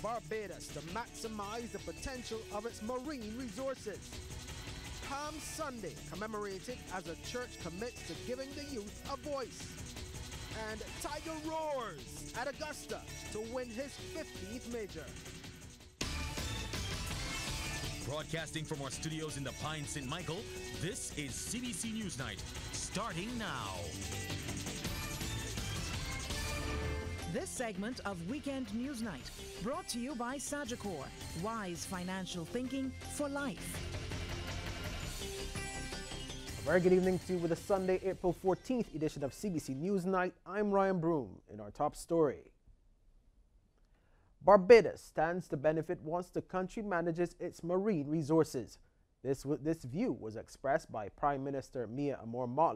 Barbados to maximize the potential of its marine resources. Palm Sunday commemorated as a church commits to giving the youth a voice. And Tiger roars at Augusta to win his 50th major. Broadcasting from our studios in the Pine St. Michael, this is CBC News Night, starting now. This segment of Weekend News Night brought to you by Sagicor, wise financial thinking for life. A very good evening to you with the Sunday, April 14th edition of CBC News Night. I'm Ryan Broom. In our top story, Barbados stands to benefit once the country manages its marine resources. This view was expressed by Prime Minister Ilhan Omar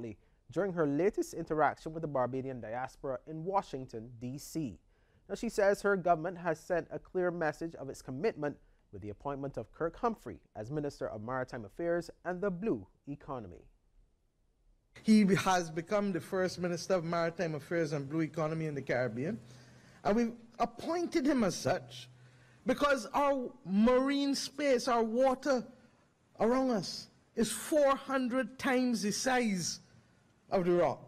during her latest interaction with the Barbadian diaspora in Washington, D.C. Now, she says her government has sent a clear message of its commitment with the appointment of Kirk Humphrey as Minister of Maritime Affairs and the Blue Economy. He has become the first Minister of Maritime Affairs and Blue Economy in the Caribbean, and we've appointed him as such because our marine space, our water around us, is 400 times the size of the rock.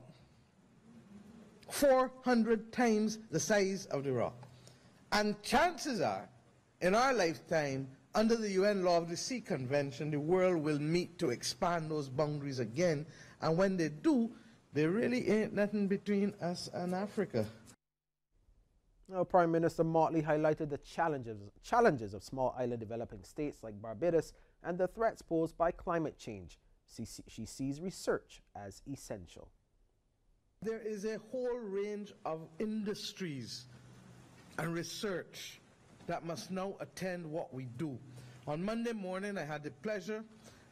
400 times the size of the rock. And chances are, in our lifetime, under the UN Law of the Sea Convention, the world will meet to expand those boundaries again. And when they do, there really ain't nothing between us and Africa. Now, Prime Minister Motley highlighted the challenges of small island developing states like Barbados and the threats posed by climate change. She sees research as essential. There is a whole range of industries and research that must now attend what we do. On Monday morning, I had the pleasure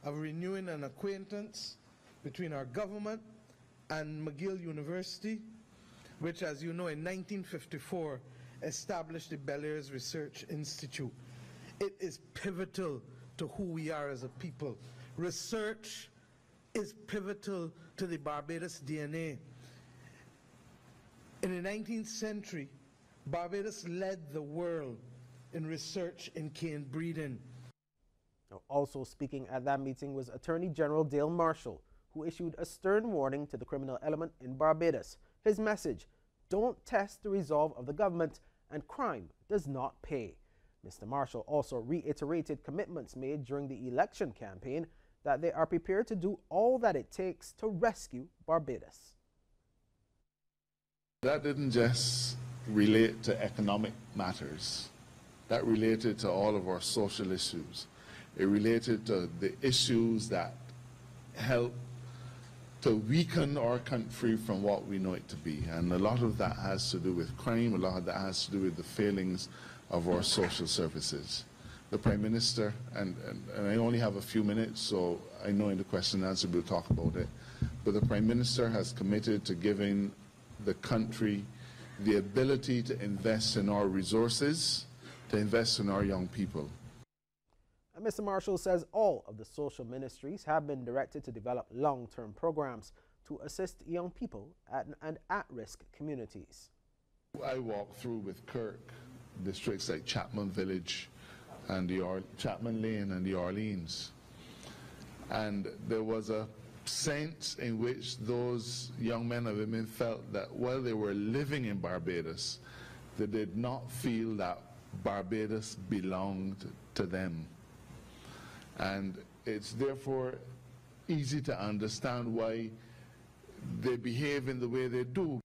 of renewing an acquaintance between our government and McGill University, which, as you know, in 1954 established the Bellairs Research Institute. It is pivotal to who we are as a people. Research is pivotal to the Barbados DNA. In the 19th century, Barbados led the world in research in cane breeding. Now, also speaking at that meeting was Attorney General Dale Marshall, who issued a stern warning to the criminal element in Barbados. His message: don't test the resolve of the government, and crime does not pay. Mr. Marshall also reiterated commitments made during the election campaign that they are prepared to do all that it takes to rescue Barbados. That didn't just relate to economic matters. That related to all of our social issues. It related to the issues that help to weaken our country from what we know it to be. And a lot of that has to do with crime, a lot of that has to do with the failings of our social services. The Prime Minister, and I only have a few minutes, so I know in the question and answer we'll talk about it, but the Prime Minister has committed to giving the country the ability to invest in our resources, to invest in our young people. And Mr. Marshall says all of the social ministries have been directed to develop long-term programs to assist young people and at-risk communities. I walked through with Kirk districts like Chapman Village and Chapman Lane and the Orleans, and there was a sense in which those young men and women felt that while they were living in Barbados, they did not feel that Barbados belonged to them. And it's therefore easy to understand why they behave in the way they do.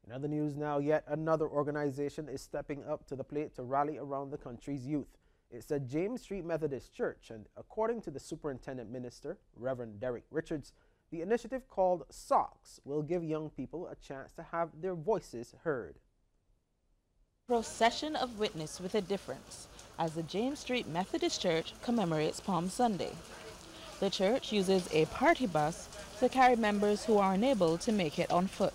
In other news now, yet another organization is stepping up to the plate to rally around the country's youth. It's the James Street Methodist Church, and according to the Superintendent Minister, Reverend Derek Richards, the initiative called SOCS will give young people a chance to have their voices heard. Procession of Witness with a Difference, as the James Street Methodist Church commemorates Palm Sunday. The church uses a party bus to carry members who are unable to make it on foot.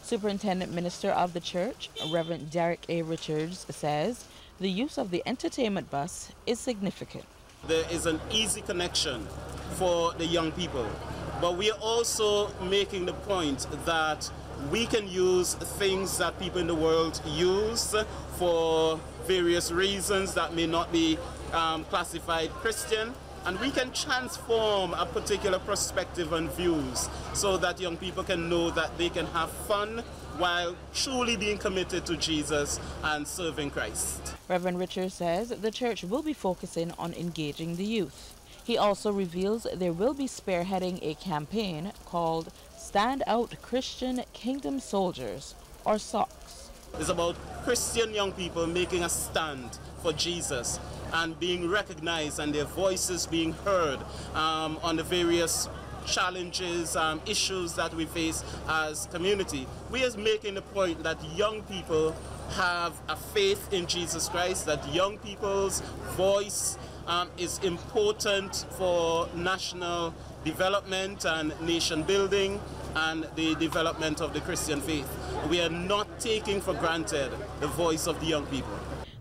Superintendent Minister of the church, Reverend Derek A. Richards, says the use of the entertainment bus is significant. There is an easy connection for the young people, but we are also making the point that we can use things that people in the world use for various reasons that may not be classified Christian, and we can transform a particular perspective and views so that young people can know that they can have fun while truly being committed to Jesus and serving Christ. Reverend Richard says the church will be focusing on engaging the youth. He also reveals they will be spearheading a campaign called Stand Out Christian Kingdom Soldiers, or SOCS. It's about Christian young people making a stand for Jesus and being recognized and their voices being heard on the various challenges, issues that we face as community. We are making the point that young people have a faith in Jesus Christ, that young people's voice is important for national development and nation building and the development of the Christian faith. We are not taking for granted the voice of the young people.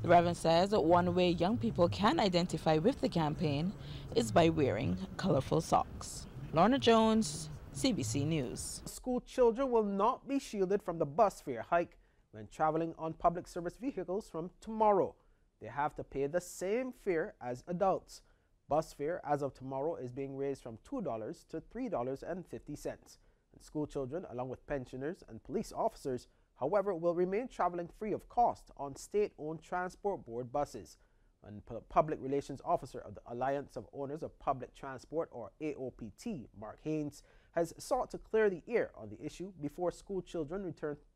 The Reverend says that one way young people can identify with the campaign is by wearing colorful socks. Lorna Jones, CBC News. School children will not be shielded from the bus fare hike when traveling on public service vehicles from tomorrow. They have to pay the same fare as adults. Bus fare as of tomorrow is being raised from $2 to $3.50. And school children, along with pensioners and police officers, however, will remain traveling free of cost on state-owned transport board buses. And Public Relations Officer of the Alliance of Owners of Public Transport, or AOPT, Mark Haynes, has sought to clear the air on the issue before school children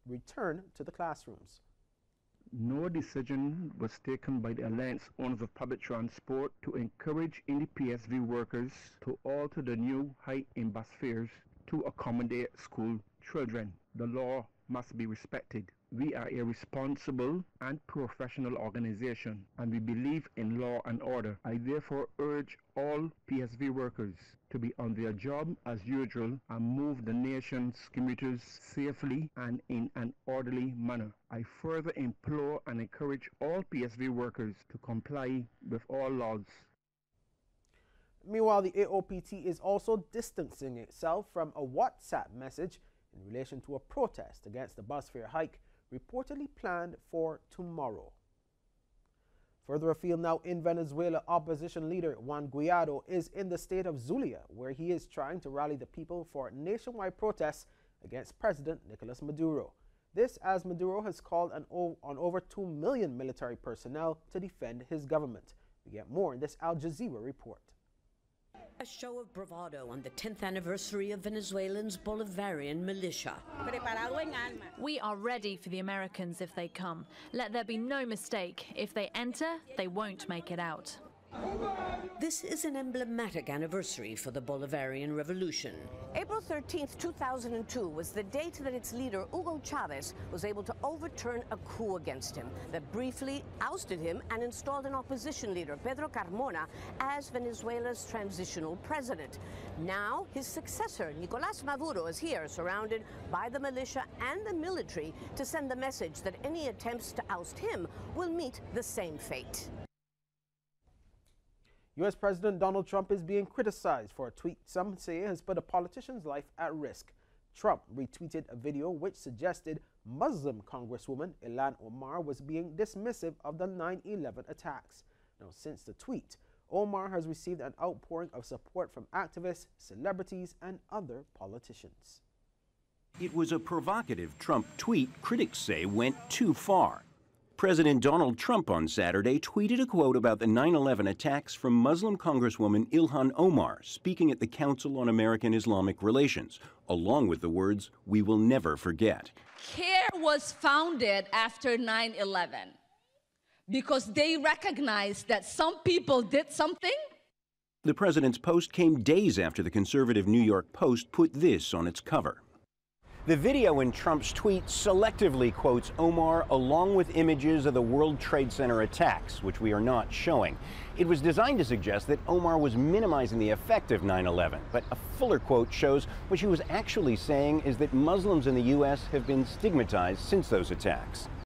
return to the classrooms. No decision was taken by the Alliance Owners of Public Transport to encourage any PSV workers to alter the new hike in bus fares to accommodate school children. The law must be respected. We are a responsible and professional organization, and we believe in law and order. I therefore urge all PSV workers to be on their job as usual and move the nation's commuters safely and in an orderly manner. I further implore and encourage all PSV workers to comply with all laws. Meanwhile, the AOPT is also distancing itself from a WhatsApp message in relation to a protest against the bus fare hike reportedly planned for tomorrow. Further afield now in Venezuela, opposition leader Juan Guaido is in the state of Zulia, where he is trying to rally the people for nationwide protests against President Nicolas Maduro. This as Maduro has called on over 2 million military personnel to defend his government. We get more in this Al Jazeera report. A show of bravado on the 10th anniversary of Venezuelans' Bolivarian militia. We are ready for the Americans if they come. Let there be no mistake. If they enter, they won't make it out. This is an emblematic anniversary for the Bolivarian Revolution. April 13th, 2002 was the date that its leader, Hugo Chavez, was able to overturn a coup against him that briefly ousted him and installed an opposition leader, Pedro Carmona, as Venezuela's transitional president. Now, his successor, Nicolás Maduro, is here, surrounded by the militia and the military, to send the message that any attempts to oust him will meet the same fate. U.S. President Donald Trump is being criticized for a tweet some say has put a politician's life at risk. Trump retweeted a video which suggested Muslim Congresswoman Ilhan Omar was being dismissive of the 9/11 attacks. Now, since the tweet, Omar has received an outpouring of support from activists, celebrities, and other politicians. It was a provocative Trump tweet critics say went too far. President Donald Trump on Saturday tweeted a quote about the 9/11 attacks from Muslim Congresswoman Ilhan Omar speaking at the Council on American Islamic Relations, along with the words, "We will never forget." CARE was founded after 9/11 because they recognized that some people did something. The president's post came days after the conservative New York Post put this on its cover. The video in Trump's tweet selectively quotes Omar along with images of the World Trade Center attacks, which we are not showing. It was designed to suggest that Omar was minimizing the effect of 9/11, but a fuller quote shows what she was actually saying is that Muslims in the U.S. have been stigmatized since those attacks.